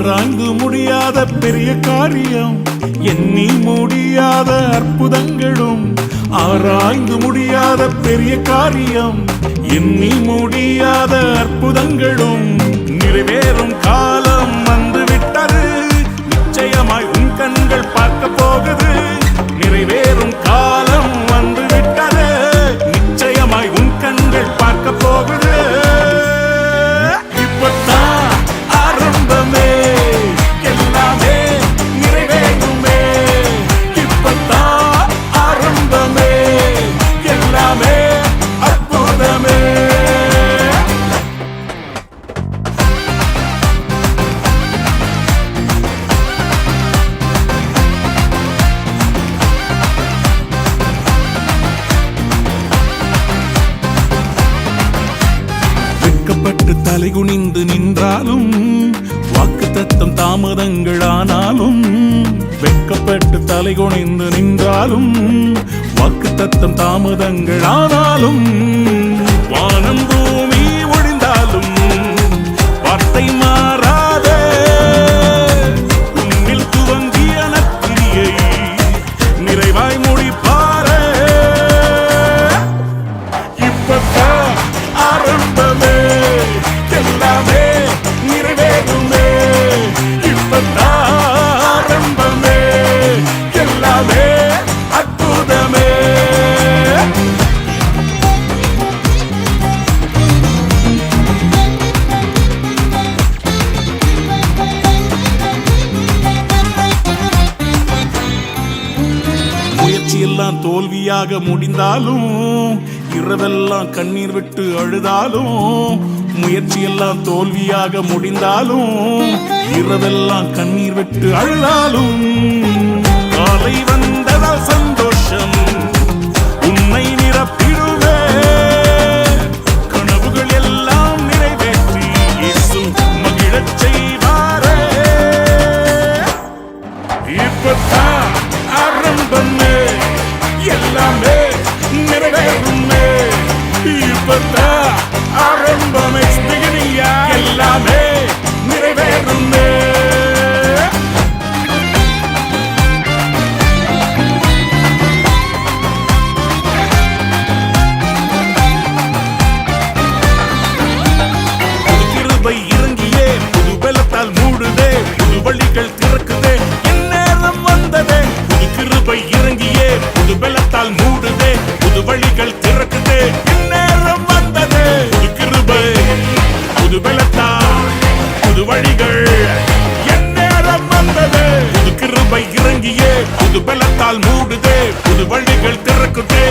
ஆராய்ந்து முடியாத பெரிய காரியம், எண்ணி முடியாத அற்புதங்களும். ஆராய்ந்து முடியாத பெரிய காரியம், எண்ணி முடியாத அற்புதங்களும். நிறைவேறும் காலம் வந்துவிட்டது, நிச்சயமாய் உன் கண்கள் பார்க்க போகுது. நிறைவேறும் காலம் வந்துவிட்டது, நிச்சயமாய் உன் கண்கள் பார்க்க போகுது. இப்பத்தான் ஆரம்பமே, எல்லாமே நிறைவேறுமே. இப்பத்தான் ஆரம்பமே, எல்லாமே அற்புதமே. வெட்கப்பட்டு தலைகுனிந்து நின்றாலும், வாக்குத்தத்தம் தாமதங்களானாலும். வெட்கப்பட்டு தலைகுனிந்து நின்றாலும், வாக்குத்தத்தம் தாமதங்களானாலும். வானம் பூமி ஒழிந்தாலும் வார்த்தை மாறாதே. உன்னில் துவங்கிய நற்கிரியை நிறைவாய் முடிப்பாரே. இப்பத்தான் ஆரம்பமே, எல்லாமே நிறைவேறுமே. இப்பத்தான் ஆரம்பமே, எல்லாமே அற்புதமே. முயற்சியெல்லாம் தோல்வியாக முடிந்தாலும், இரவெல்லாம் கண்ணீர் விட்டு அழுதாலும். முயற்சியெல்லாம் தோல்வியாக முடிந்தாலும், இரவெல்லாம் கண்ணீர் விட்டு அழுதாலும். காலை வந்ததால் சந்தோஷம் உன்னை நிரப்பிடுவே. கனவுகள் எல்லாம் நிறைவேற்றி இயேசு மகிழச் செய்வாரே. இப்பத்தான் ஆரம்பமே, எல்லாமே நிறைவேறுமே. இப்பத்தான் ஆரம்பமே, எல்லாமே நிறைவேறுமே. புது கிருபை இறங்கியே, புது பலத்தால் மூடுதே. புது வழிகள் திறக்குதே, இந்நேரம் வந்ததே. புது கிருபை இறங்கியே, புது பலத்தால் மூடுதே. புது வழிகள் திறக்குதே, இந்நேரம் வந்ததே. புது கிருபை, புது பலத்தால் புது வழிகள் எந்நேரம் வந்ததே. புது கிருபை இறங்கியே, புது பலத்தால் மூடுதே. புது வழிகள் திறக்குதே.